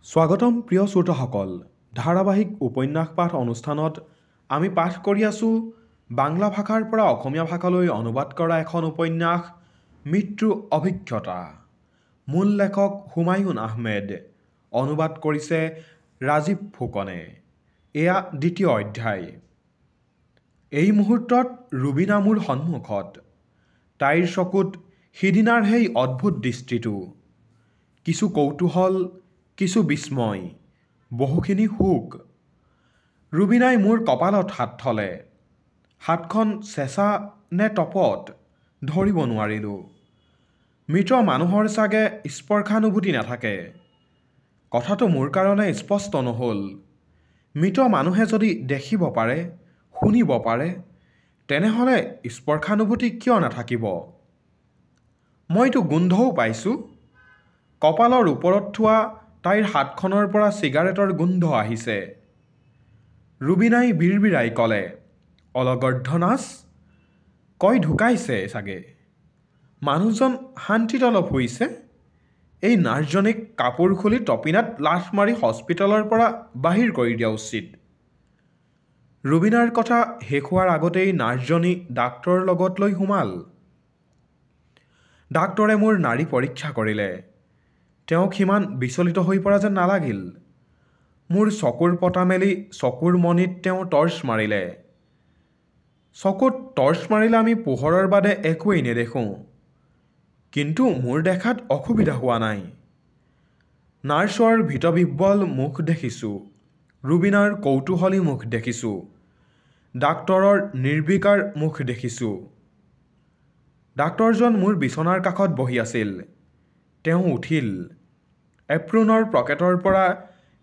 স্বাগতম প্ৰিয় শ্ৰোতাসকল ধাৰাবাহিক উপন্যাস পাঠ অনুষ্ঠানত আমি পাঠ কৰি আছোঁ বাংলা ভাষাৰ পৰা অসমীয়া ভাষালৈ অনুবাদ কৰা এখন উপন্যাস মৃত্যু অভিজ্ঞতা মূল লেখক হুমায়ুন আহমেদ অনুবাদ কৰিছে ৰাজীৱ ফুকনে এয়া দ্বিতীয় অধ্যায় এই মুহূৰ্তত ৰুবিনা মোৰ সন্মুখত তাইৰ চকুত সিদিনাৰ সেই অদ্ভুত দৃষ্টিটো কিছু কৌতূহল কিছু বিস্ময় বহুখিনি সুখ ৰুবিনাই মোৰ কপালত হাত থলে হাতখন চেঁচা নে তপত ধৰিব নোৱাৰিলোঁ মৃত মানুহৰ চাগে স্পৰ্শানুভূতি নাথাকে কথাটো মোৰ কাৰণে স্পষ্ট নহ'ল মৃত মানুহে যদি দেখিব পাৰে শুনিব পাৰে তেনেহ'লে স্পৰ্শানুভূতি কিয় নাথাকিব মইতো গোন্ধও পাইছোঁ কপালৰ ওপৰত থোৱা তাইৰ হাতখনৰ পৰা চিগাৰেটৰ গোন্ধ আহিছে ৰুবিনাই বিৰবিৰাই ক'লে অলগৰ্ধ নাচ কৈ ঢুকাইছে চাগে মানুহজন শান্তিত অলপ হৈছে এই নাৰ্ছজনীক কাপোৰ খুলি টপিনাত লাথ মাৰি হস্পিটেলৰ পৰা বাহিৰ কৰি দিয়া উচিত ৰুবিনাৰ কথা শেষ হোৱাৰ আগতেই নাৰ্ছজনী ডাক্তৰৰ লগত লৈ সোমাল ডাক্তৰে মোৰ নাড়ী পৰীক্ষা কৰিলে তেওঁক সিমান বিচলিত হৈ পৰা যেন নালাগিল মোৰ চকুৰ পতা মেলি চকুৰ মণিত তেওঁ টৰ্চ মাৰিলে চকুত টৰ্চ মাৰিলে আমি পোহৰৰ বাদে একোৱেই নেদেখোঁ কিন্তু মোৰ দেখাত অসুবিধা হোৱা নাই নাৰ্ছৰ ভীতবিহ্বল মুখ দেখিছোঁ ৰুবিনাৰ কৌতূহলী মুখ দেখিছোঁ ডাক্তৰৰ নিৰ্বিকাৰ মুখ দেখিছোঁ ডাক্তৰজন মোৰ বিচনাৰ কাষত বহি আছিল তেওঁ উঠিল এপ্ৰোনৰ পকেটৰ পৰা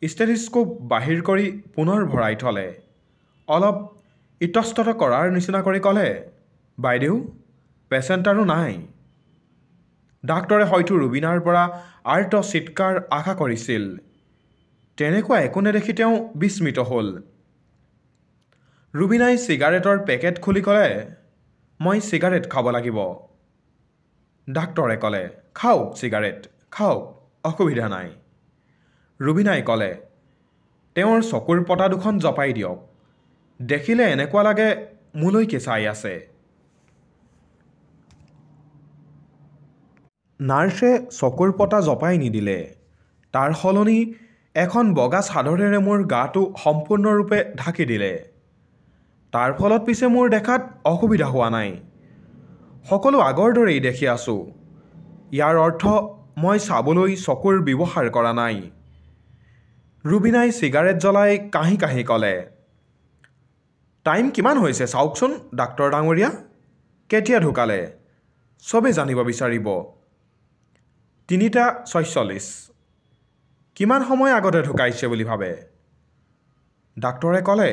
ষ্টেথিস্কোপ বাহিৰ কৰি পুনৰ ভৰাই থলে অলপ ইতস্তত কৰাৰ নিচিনা কৰি ক'লে বাইদেউ পেচেণ্ট আৰু নাই ডাক্তৰে হয়তো ৰুবিনাৰ পৰা আৰ্ত চিৎকাৰ আশা কৰিছিল তেনেকুৱা একো নেদেখি তেওঁ বিস্মিত হ'ল ৰুবিনাই চিগাৰেটৰ পেকেট খুলি ক'লে মই চিগাৰেট খাব লাগিব ডাক্তৰে ক'লে খাওক চিগাৰেট খাওক অসুবিধা নাই ৰুবিনাই ক'লে তেওঁৰ চকুৰ পতা দুখন জপাই দিয়ক দেখিলে এনেকুৱা লাগে মোলৈকে চাই আছে নাৰ্ছে চকুৰ পতা জপাই নিদিলে তাৰ সলনি এখন বগা চাদৰেৰে মোৰ গাটো সম্পূৰ্ণৰূপে ঢাকি দিলে তাৰ ফলত পিছে মোৰ দেখাত অসুবিধা হোৱা নাই সকলো আগৰ দৰেই দেখি আছোঁ ইয়াৰ অৰ্থ মই চাবলৈ চকুৰ ব্যৱহাৰ কৰা নাই ৰুবিনাই চিগাৰেট জ্বলাই কাহি কাহি ক'লে টাইম কিমান হৈছে চাওকচোন ডাক্তৰ ডাঙৰীয়া কেতিয়া ঢুকালে চবেই জানিব বিচাৰিব 3:46 কিমান সময় আগতে ঢুকাইছে বুলি ভাবে ডাক্তৰে ক'লে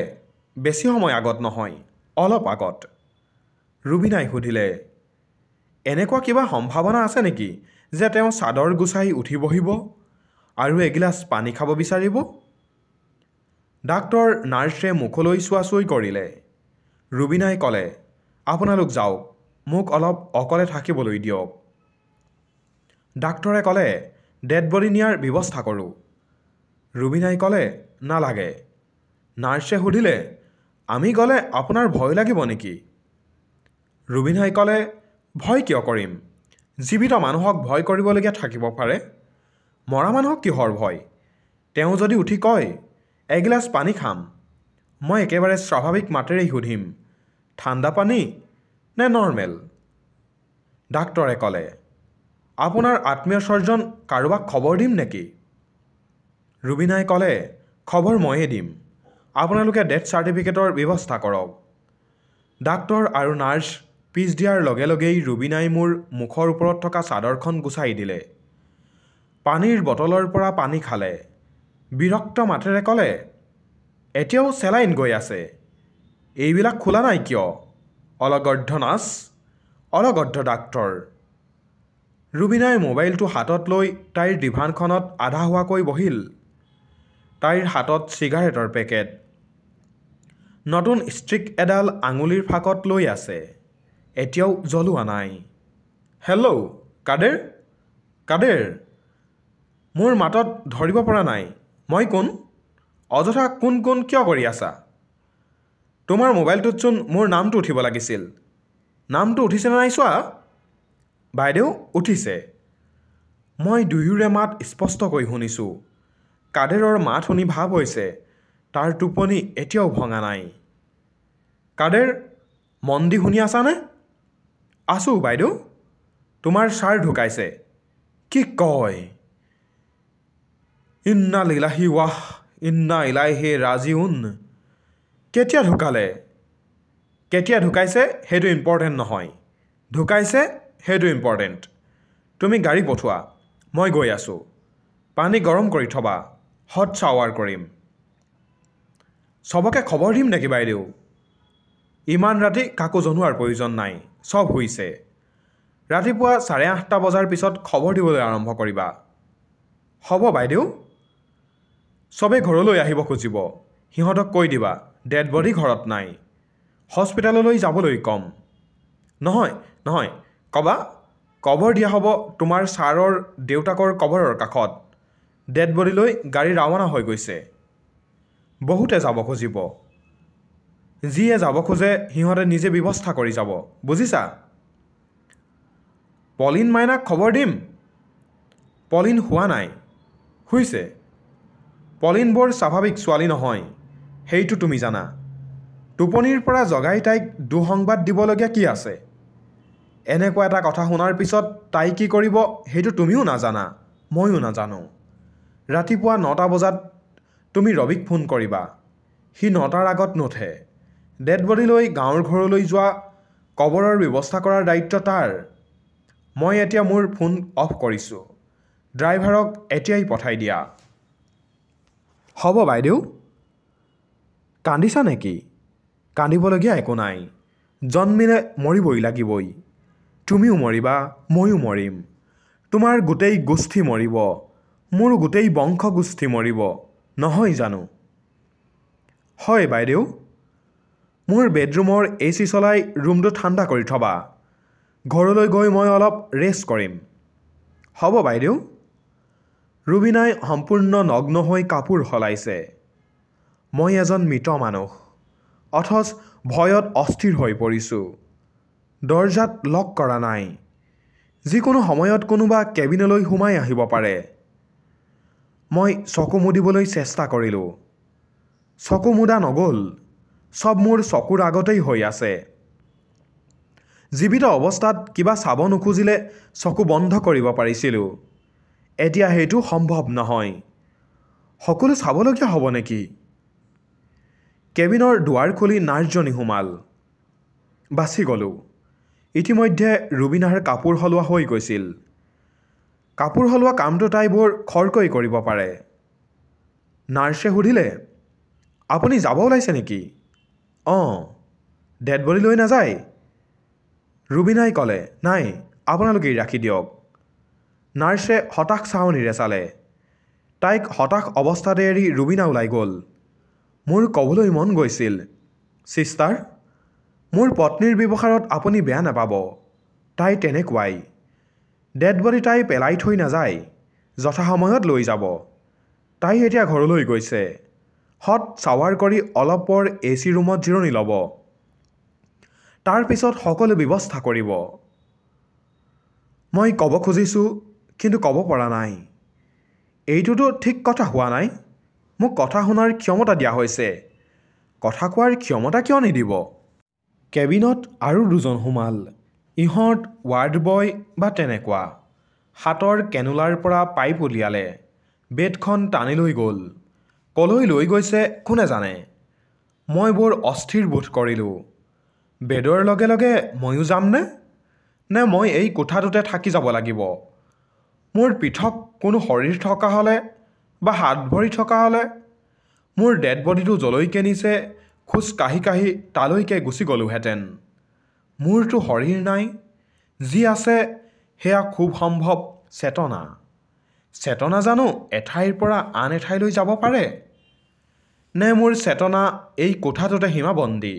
বেছি সময় আগত নহয় অলপ আগত ৰুবিনাই সুধিলে এনেকুৱা কিবা সম্ভাৱনা আছে নেকি যে তেওঁ চাদৰ গুচাই উঠি বহিব আৰু এগিলাচ পানী খাব বিচাৰিব ডাক্তৰ নাৰ্ছে মুখলৈ চোৱাচুই কৰিলে ৰুবিনাই ক'লে আপোনালোক যাওক মোক অলপ অকলে থাকিবলৈ দিয়ক ডাক্তৰে ক'লে ডেড বডি নিয়াৰ ব্যৱস্থা কৰোঁ ৰুবিনাই ক'লে নালাগে নাৰ্ছে সুধিলে আমি গ'লে আপোনাৰ ভয় লাগিব নেকি ৰুবিনাই ক'লে ভয় কিয় কৰিম জীৱিত মানুহক ভয় কৰিবলগীয়া থাকিব পাৰে মৰা মানুহক কিহৰ ভয় তেওঁ যদি উঠি কয় এগিলাচ পানী খাম মই একেবাৰে স্বাভাৱিক মাতেৰেই সুধিম ঠাণ্ডা পানী নে নৰ্মেল ডাক্তৰে ক'লে আপোনাৰ আত্মীয় স্বজন কাৰোবাক খবৰ দিম নেকি ৰুবিনাই ক'লে খবৰ ময়ে দিম আপোনালোকে ডেথ চাৰ্টিফিকেটৰ ব্যৱস্থা কৰক ডাক্তৰ আৰু নাৰ্ছ পিছ দিয়াৰ লগে লগেই ৰুবিনাই মোৰ মুখৰ ওপৰত থকা চাদৰখন গুচাই দিলে পানীৰ বটলৰ পৰা পানী খালে বিৰক্ত মাতেৰে ক'লে এতিয়াও চেলাইন গৈ আছে এইবিলাক খোলা নাই কিয় অলগৰ্ধ নাচ অলগৰ্ধ ডাক্তৰ ৰুবিনাই মোবাইলটো হাতত লৈ তাইৰ ডিভানখনত আধা হোৱাকৈ বহিল তাইৰ হাতত চিগাৰেটৰ পেকেট নতুন ষ্ট্ৰিক এডাল আঙুলিৰ ফাকত লৈ আছে এতিয়াও জ্বলোৱা নাই হেল্ল' কাদেৰ কাদেৰ মোৰ মাতত ধৰিব পৰা নাই মই কোন অযথা কোন কোন কিয় কৰি আছা তোমাৰ মোবাইলটোতচোন মোৰ নামটো উঠিব লাগিছিল নামটো উঠিছে নে নাই চোৱা বাইদেউ উঠিছে মই দুয়োৰে মাত স্পষ্টকৈ শুনিছোঁ কাদেৰৰ মাত শুনি ভাৱ হৈছে তাৰ টোপনি এতিয়াও ভঙা নাই কাদেৰ মন দি শুনি আছানে আছোঁ বাইদেউ তোমাৰ ছাৰ ঢুকাইছে কি কয় ইন্না লিলাহি ৱাহ ইন্না ইলাইহি ৰাজিউন কেতিয়া ঢুকাইছে সেইটো ইম্পৰ্টেণ্ট নহয় ঢুকাইছে সেইটো ইম্পৰ্টেণ্ট তুমি গাড়ী পঠোৱা মই গৈ আছোঁ পানী গৰম কৰি থবা হট শ্বাৱাৰ কৰিম চবকে খবৰ দিম নেকি বাইদেউ ইমান ৰাতি কাকো জনোৱাৰ প্ৰয়োজন নাই চব হৈছে ৰাতিপুৱা 8:30 বজাৰ পিছত খবৰ দিবলৈ আৰম্ভ কৰিবা হ'ব বাইদেউ চবেই ঘৰলৈ আহিব খুজিব সিহঁতক কৈ দিবা ডেড বডি ঘৰত নাই হস্পিটেললৈ যাবলৈ কম নহয় কবা কবৰ দিয়া হ'ব তোমাৰ ছাৰৰ দেউতাকৰ কবৰৰ কাষত ডেড বডিলৈ গাড়ী ৰাওনা হৈ গৈছে বহুতে যাব খুজিব যিয়ে যাব খোজে সিহঁতে নিজে ব্যৱস্থা কৰি যাব বুজিছা পলিন মাইনাক খবৰ দিম পলিন হোৱা নাই হৈছে পলিন বৰ স্বাভাৱিক ছোৱালী নহয় সেইটো তুমি জানা টোপনিৰ পৰা জগাই তাইক দুঃসংবাদ দিবলগীয়া কি আছে এনেকুৱা এটা কথা শুনাৰ পিছত তাই কি কৰিব সেইটো তুমিও নাজানা ময়ো নাজানো ৰাতিপুৱা 9টা বজাত তুমি ৰবিক ফোন কৰিবা সি 9টাৰ আগত নুঠে ডেড বডি লৈ গাঁৱৰ ঘৰলৈ যোৱা কবৰৰ ব্যৱস্থা কৰাৰ দায়িত্ব তাৰ মই এতিয়া মোৰ ফোন অফ কৰিছোঁ ড্ৰাইভাৰক এতিয়াই পঠাই দিয়া হ'ব বাইদেউ কান্দিছা নেকি কান্দিবলগীয়া একো নাই জন্মিলে মৰিবই লাগিবই তুমিও মৰিবা ময়ো মৰিম তোমাৰ গোটেই গোষ্ঠী মৰিব মোৰ গোটেই বংশ গোষ্ঠী মৰিব নহয় জানো হয় বাইদেউ মোৰ বেডৰুমৰ AC চলাই ৰুমটো ঠাণ্ডা কৰি থবা ঘৰলৈ গৈ মই অলপ ৰেষ্ট কৰিম হ'ব বাইদেউ ৰুবিনাই সম্পূৰ্ণ নগ্ন হৈ কাপোৰ সলাইছে মই এজন মৃত মানুহ অথচ ভয়ত অস্থিৰ হৈ পৰিছোঁ দৰজাত লক কৰা নাই যিকোনো সময়ত কোনোবা কেবিনলৈ সোমাই আহিব পাৰে মই চকু মুদিবলৈ চেষ্টা কৰিলোঁ চকু মুদা নগ'ল চব মোৰ চকুৰ আগতেই হৈ আছে জীৱিত অৱস্থাত কিবা চাব নোখুজিলে চকু বন্ধ কৰিব পাৰিছিলোঁ এতিয়া সেইটো সম্ভৱ নহয় সকলো চাবলগীয়া হ'ব নেকি কেবিনৰ দুৱাৰ খুলি নাৰ্ছজনী সোমাল বাচি গ'লোঁ ইতিমধ্যে ৰুবিনাৰ কাপোৰ সলোৱা হৈ গৈছিল কাপোৰ সলোৱা কামটো তাই বৰ খৰকৈ কৰিব পাৰে নাৰ্ছে সুধিলে আপুনি যাব ওলাইছে নেকি অঁ ডেড বডি লৈ নাযায় ৰুবিনাই ক'লে নাই আপোনালোকেই ৰাখি দিয়ক নাৰ্ছে হতাশ চাৱনিৰে চালে তাইক হতাশ অৱস্থাতে এৰি ৰুবিনা ওলাই গ'ল মোৰ ক'বলৈ মন গৈছিল চিষ্টাৰ মোৰ পত্নীৰ ব্যৱহাৰত আপুনি বেয়া নাপাব তাই তেনেকুৱাই ডেড বডি তাই পেলাই থৈ নাযায় যথাসময়ত লৈ যাব তাই এতিয়া ঘৰলৈ গৈছে হট শ্বাৱাৰ কৰি অলপ পৰ AC ৰুমত জিৰণি ল'ব তাৰ পিছত সকলো ব্যৱস্থা কৰিব মই ক'ব খুজিছোঁ কিন্তু ক'ব পৰা নাই এইটোতো ঠিক কথা হোৱা নাই মোক কথা শুনাৰ ক্ষমতা দিয়া হৈছে কথা কোৱাৰ ক্ষমতা কিয় নিদিব কেবিনত আৰু দুজন সোমাল ইহঁত ৱাৰ্ড বয় বা তেনেকুৱা হাতৰ কেনুলাৰ পৰা পাইপ উলিয়ালে বেডখন টানি লৈ গ'ল কলৈ লৈ গৈছে কোনে জানে মই বৰ অস্থিৰ বোধ কৰিলোঁ বেডৰ লগে লগে ময়ো যামনে নে মই এই কোঠাটোতে থাকি যাব লাগিব মোৰ পৃথক কোনো শৰীৰ থকা হ'লে বা হাত ভৰি থকা হ'লে মোৰ ডেড বডিটো যলৈকে নিছে খোজ কাঢ়ি কাঢ়ি তালৈকে গুচি গ'লোহেঁতেন মোৰতো শৰীৰ নাই যি আছে সেয়া খুব সম্ভৱ চেতনা জানো এঠাইৰ পৰা আন এঠাইলৈ যাব পাৰে নে মোৰ চেতনা এই কোঠাটোতে সীমাবন্দী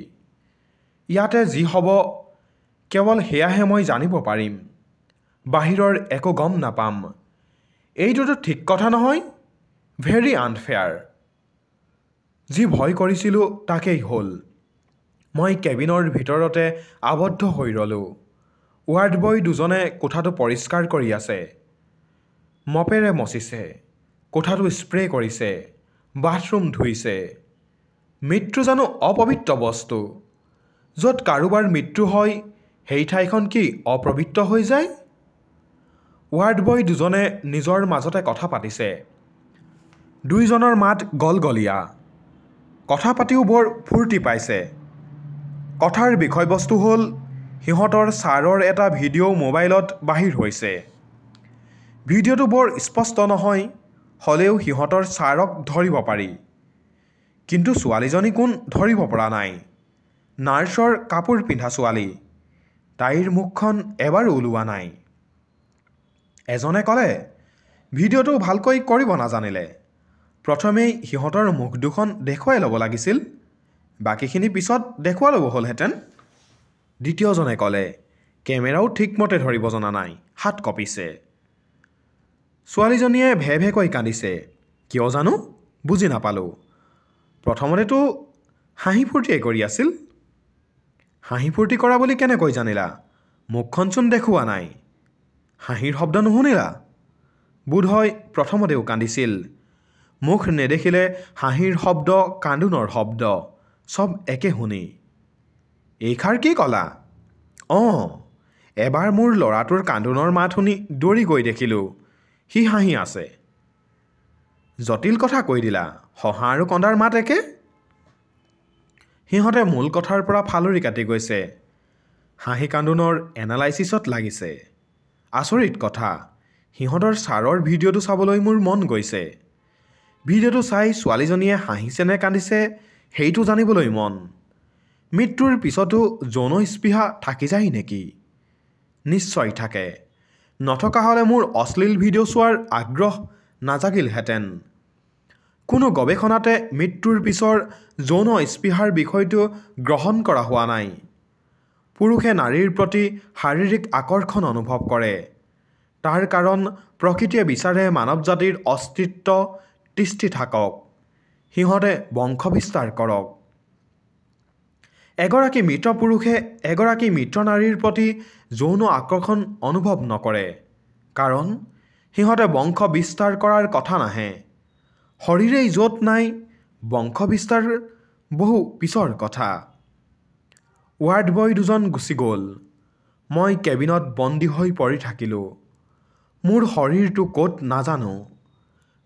ইয়াতে যি হ'ব কেৱল সেয়াহে মই জানিব পাৰিম বাহিৰৰ একো গম নাপাম এইটোতো ঠিক কথা নহয়, ভেৰি আনফেয়াৰ। যি ভয় কৰিছিলোঁ তাকেই হ'ল। মই কেবিনৰ ভিতৰতে আবদ্ধ হৈ ৰ'লোঁ। ৱাৰ্ড বয় দুজনে কোঠাটো পৰিষ্কাৰ কৰি আছে। মপেৰে মচিছে, কোঠাটো স্প্ৰে কৰিছে, বাথৰুম ধুইছে। মৃত্যু জানো অপবিত্ৰ বস্তু? য'ত কাৰোবাৰ মৃত্যু হয় সেই ঠাইখন কি অপবিত্ৰ হৈ যায়? ৱাৰ্ড বয় দুজনে নিজৰ মাজতে কথা পাতিছে। দুইজনৰ মাত গলগলীয়া। কথা পাতিও বৰ ফূৰ্তি পাইছে। কথাৰ বিষয়বস্তু হ'ল সিহঁতৰ ছাৰৰ এটা ভিডিঅ' মোবাইলত বাহিৰ হৈছে। ভিডিঅ'টো বৰ স্পষ্ট নহয়, হ'লেও সিহঁতৰ ছাৰক ধৰিব পাৰি। কিন্তু ছোৱালীজনী কোন ধৰিব পৰা নাই। নাৰ্ছৰ কাপোৰ পিন্ধা ছোৱালী। তাইৰ মুখখন এবাৰো ওলোৱা নাই। এজনে ক'লে, ভিডিঅ'টো ভালকৈ কৰিব নাজানিলে। প্ৰথমেই সিহঁতৰ মুখ দুখন দেখুৱাই ল'ব লাগিছিল, বাকীখিনি পিছত দেখুৱাই ল'ব হ'লহেঁতেন। দ্বিতীয়জনে ক'লে, কেমেৰাও ঠিকমতে ধৰিব জনা নাই, হাত কঁপিছে। ছোৱালীজনীয়ে ভে ভেকৈ কান্দিছে। কিয় জানো? বুজি নাপালোঁ। প্ৰথমতেতো হাঁহি ফূৰ্তিয়ে কৰি আছিল। হাঁহি ফূৰ্তি কৰা বুলি কেনেকৈ জানিলা? মুখখনচোন দেখুওৱা নাই। হাঁহিৰ শব্দ নুশুনিলা? বোধহয় প্ৰথমতেও কান্দিছিল। মুখ নেদেখিলে হাঁহিৰ শব্দ, কান্দোনৰ শব্দ চব একে শুনি। এইষাৰ কি ক'লা? অঁ, এবাৰ মোৰ ল'ৰাটোৰ কান্দোনৰ মাত শুনি দৌৰি গৈ দেখিলোঁ সি হাঁহি আছে। জটিল কথা কৈ দিলা। হহা আৰু কন্দাৰ মাত একে। সিহঁতে মূল কথাৰ পৰা ফালৰি কাটি গৈছে। হাঁহি কান্দোনৰ এনালাইচিছত লাগিছে। আচৰিত কথা, সিহঁতৰ ছাৰৰ ভিডিঅ'টো চাবলৈ মোৰ মন গৈছে। ভিডিঅ'টো চাই ছোৱালীজনীয়ে হাঁহিছে নে কান্দিছে সেইটো জানিবলৈ মন। মৃত্যুৰ পিছতো যৌন স্পৃহা থাকি যায় নেকি? নিশ্চয় থাকে। নথকা হ'লে মোৰ অশ্লীল ভিডিঅ' চোৱাৰ আগ্ৰহ নাজাগিলহেঁতেন। কোনো গৱেষণাতে মৃত্যুৰ পিছৰ যৌন স্পৃহাৰ বিষয়টো গ্ৰহণ কৰা হোৱা নাই। পুৰুষে নাৰীৰ প্ৰতি শাৰীৰিক আকৰ্ষণ অনুভৱ কৰে। তাৰ কাৰণ প্ৰকৃতিয়ে বিচাৰে মানৱ জাতিৰ অস্তিত্ব তিষ্ঠি থাকক, সিহঁতে বংশ বিস্তাৰ কৰক। এগৰাকী মৃত পুৰুষে এগৰাকী মৃত নাৰীৰ প্ৰতি যৌন আকৰ্ষণ অনুভৱ নকৰে, কাৰণ সিহঁতে বংশ বিস্তাৰ কৰাৰ কথা নাহে। শৰীৰেই য'ত নাই, বংশ বিস্তাৰ বহু পিছৰ কথা। ৱাৰ্ড বয় দুজন গুচি গ'ল। মই কেবিনত বন্দী হৈ পৰি থাকিলোঁ। মোৰ শৰীৰটো ক'ত নাজানো।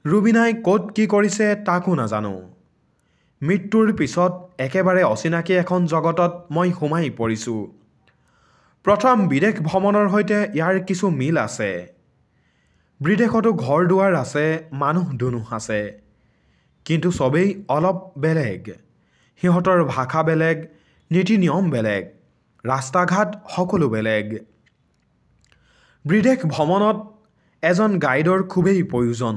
ৰুবিনাই ক'ত কি কৰিছে তাকো নাজানো। মৃত্যুৰ পিছত একেবাৰে অচিনাকি এখন জগতত মই সোমাই পৰিছোঁ। প্ৰথম বিদেশ ভ্ৰমণৰ সৈতে ইয়াৰ কিছু মিল আছে। বিদেশতো ঘৰ দুৱাৰ আছে, মানুহ দুনুহ আছে। কিন্তু চবেই অলপ বেলেগ। সিহঁতৰ ভাষা বেলেগ, নীতি নিয়ম বেলেগ, ৰাস্তা ঘাট সকলো বেলেগ। বিদেশ ভ্ৰমণত এজন গাইডৰ খুবেই প্ৰয়োজন,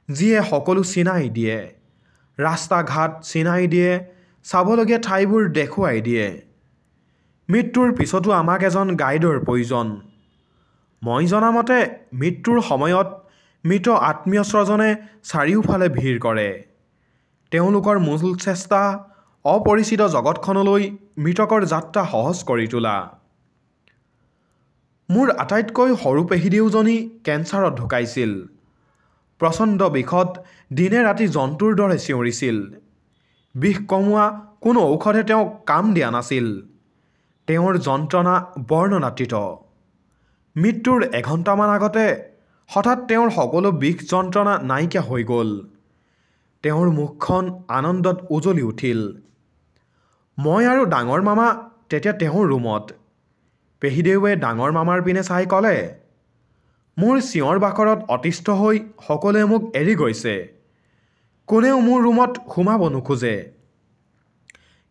যিয়ে সকলো চিনাই দিয়ে, ৰাস্তা ঘাট চিনাই দিয়ে, চাবলগীয়া ঠাইবোৰ দেখুৱাই দিয়ে। মৃত্যুৰ পিছতো আমাক এজন গাইডৰ প্ৰয়োজন। মই জনামতে মৃত্যুৰ সময়ত মৃত আত্মীয় স্বজনে চাৰিওফালে ভিৰ কৰে। তেওঁলোকৰ মূল চেষ্টা অপৰিচিত জগতখনলৈ মৃতকৰ যাত্ৰা সহজ কৰি তোলা। মোৰ আটাইতকৈ সৰু পেহীদেউজনী কেঞ্চাৰত ঢুকাইছিল। প্ৰচণ্ড বিষত দিনে ৰাতি জন্তুৰ দৰে চিঞৰিছিল। বিষ কমোৱা কোনো ঔষধে তেওঁক কাম দিয়া নাছিল। তেওঁৰ যন্ত্ৰণা বৰ্ণনাতীত। মৃত্যুৰ এঘণ্টামান আগতে হঠাৎ তেওঁৰ সকলো বিষ যন্ত্ৰণা নাইকিয়া হৈ গ'ল। তেওঁৰ মুখখন আনন্দত উজলি উঠিল। মই আৰু ডাঙৰ মামা তেতিয়া তেওঁৰ ৰুমত। পেহীদেউৱে ডাঙৰ মামাৰ পিনে চাই ক'লে, মোৰ চিঞৰ বাখৰত অতিষ্ঠ হৈ সকলোৱে মোক এৰি গৈছে। কোনেও মোৰ ৰুমত সোমাব নোখোজে।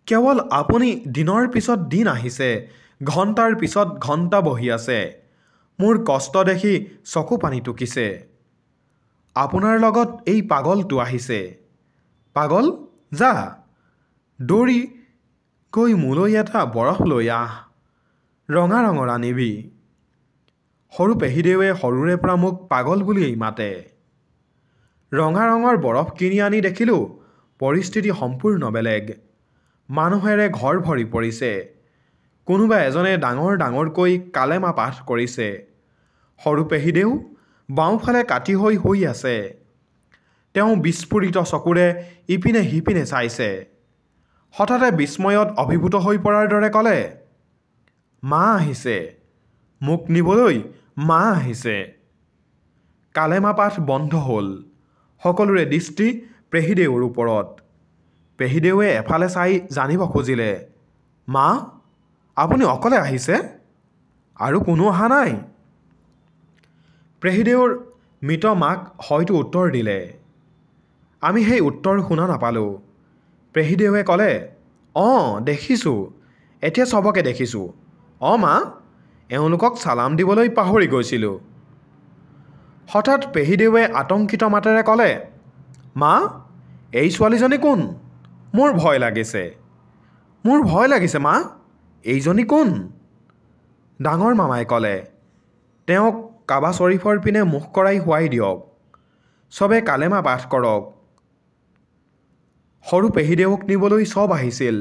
কেৱল আপুনি দিনৰ পিছত দিন আহিছে, ঘণ্টাৰ পিছত ঘণ্টা বহি আছে। মোৰ কষ্ট দেখি চকু পানী টুকিছে। আপোনাৰ লগত এই পাগলটো আহিছে। পাগল, যা, দৌৰি গৈ মোলৈ এটা বৰফ লৈ আহ, ৰঙা ৰঙৰ আনিবি। সৰু পেহীদেৱে সৰুৰে পৰা মোক পাগল বুলিয়েই মাতে। ৰঙা ৰঙৰ বৰফ কিনি আনি দেখিলোঁ পৰিস্থিতি সম্পূৰ্ণ বেলেগ। মানুহেৰে ঘৰ ভৰি পৰিছে। কোনোবা এজনে ডাঙৰ ডাঙৰকৈ কালেমা পাঠ কৰিছে। সৰু পেহীদেউ বাওঁফালে কাটি হৈ শুই আছে। তেওঁ বিস্ফোৰিত চকুৰে ইপিনে সিপিনে চাইছে। হঠাতে বিস্ময়ত অভিভূত হৈ পৰাৰ দৰে ক'লে, মা আহিছে, মোক নিবলৈ মা আহিছে। কালেমা পাঠ বন্ধ হ'ল। সকলোৰে দৃষ্টি পেহীদেউৰ ওপৰত। পেহীদেউৱে এফালে চাই জানিব খুজিলে, মা, আপুনি অকলে আহিছে আৰু কোনো অহা নাই? পেহীদেউৰ মৃত মাক হয়তো উত্তৰ দিলে। আমি সেই উত্তৰ শুনা নাপালোঁ। পেহীদেউৱে ক'লে, অঁ দেখিছোঁ, এতিয়া চবকে দেখিছোঁ। অঁ মা, এওঁলোকক চালাম দিবলৈ পাহৰি গৈছিলোঁ। হঠাৎ পেহীদেউৱে আতংকিত মাতেৰে ক'লে, মা, এই ছোৱালীজনী কোন? মোৰ ভয় লাগিছে। মোৰ ভয় লাগিছে মা, এইজনী কোন? ডাঙৰ মামাই ক'লে, তেওঁক কাবা শ্বৰীফৰ পিনে মুখ কৰাই শুৱাই দিয়ক। চবে কালেমা পাঠ কৰক। সৰু পেহীদেউক নিবলৈ চব আহিছিল।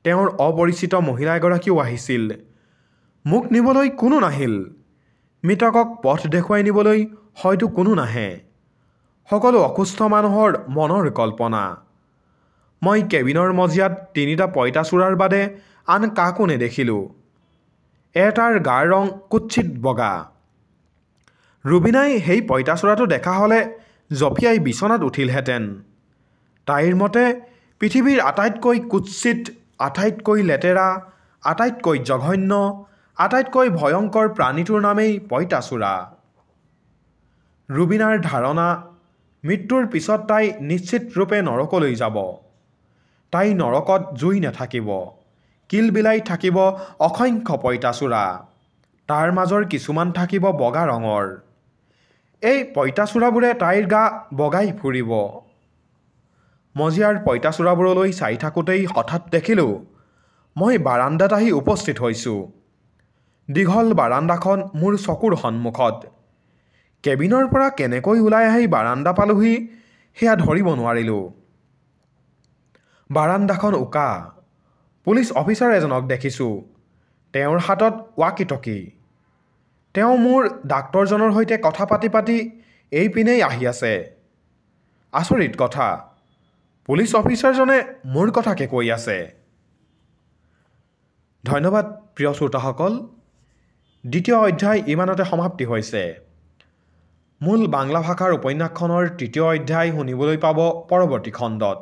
তেওঁৰ অপৰিচিত মহিলা এগৰাকীও আহিছিল। মোক নিবলৈ কোনো নাহিল। মৃতকক পথ দেখুৱাই নিবলৈ হয়তো কোনো নাহে। সকলো অসুস্থ মানুহৰ মনৰ কল্পনা। মই কেবিনৰ মজিয়াত 3টা পঁইতাচোৰাৰ বাদে আন কাকো নেদেখিলোঁ। এটাৰ গাৰ ৰং কুৎসিত বগা। ৰুবিনাই সেই পঁইতাচোৰাটো দেখা হ'লে জঁপিয়াই বিচনাত উঠিলহেঁতেন। তাইৰ মতে পৃথিৱীৰ আটাইতকৈ কুৎসিত, আটাইতকৈ লেতেৰা, আটাইতকৈ জঘন্য, আটাইতকৈ ভয়ংকৰ প্ৰাণীটোৰ নামেই পঁইতাচোৰা। ৰুবিনাৰ ধাৰণা, মৃত্যুৰ পিছত তাই নিশ্চিত ৰূপে নৰকলৈ যাব। তাই নৰকত জুই নাথাকিব, কিলবিলাই থাকিব অসংখ্য পঁইতাচোৰা। তাৰ মাজৰ কিছুমান থাকিব বগা ৰঙৰ। এই পঁইতাচোৰাবোৰে তাইৰ গা বগাই ফুৰিব। মজিয়াৰ পঁইতাচোৰাবোৰলৈ চাই থাকোঁতেই হঠাৎ দেখিলোঁ মই বাৰান্দাত আহি উপস্থিত হৈছোঁ। দীঘল বাৰান্দাখন মোৰ চকুৰ সন্মুখত। কেবিনৰ পৰা কেনেকৈ ওলাই আহি বাৰান্দা পালোহি সেয়া ধৰিব নোৱাৰিলোঁ। বাৰান্দাখন উকা। পুলিচ অফিচাৰ এজনক দেখিছোঁ। তেওঁৰ হাতত ৱাকি-টকি। তেওঁ মোৰ ডাক্তৰজনৰ সৈতে কথা পাতি পাতি এইপিনেই আহি আছে। আচৰিত কথা, পুলিচ অফিচাৰজনে মোৰ কথাকে কৈ আছে। ধন্যবাদ প্ৰিয় শ্ৰোতাসকল। 2য় অধ্যায় ইমানতে সমাপ্তি হৈছে। মূল বাংলা ভাষাৰ উপন্যাসখনৰ 3য় অধ্যায় শুনিবলৈ পাব পৰৱৰ্তী খণ্ডত।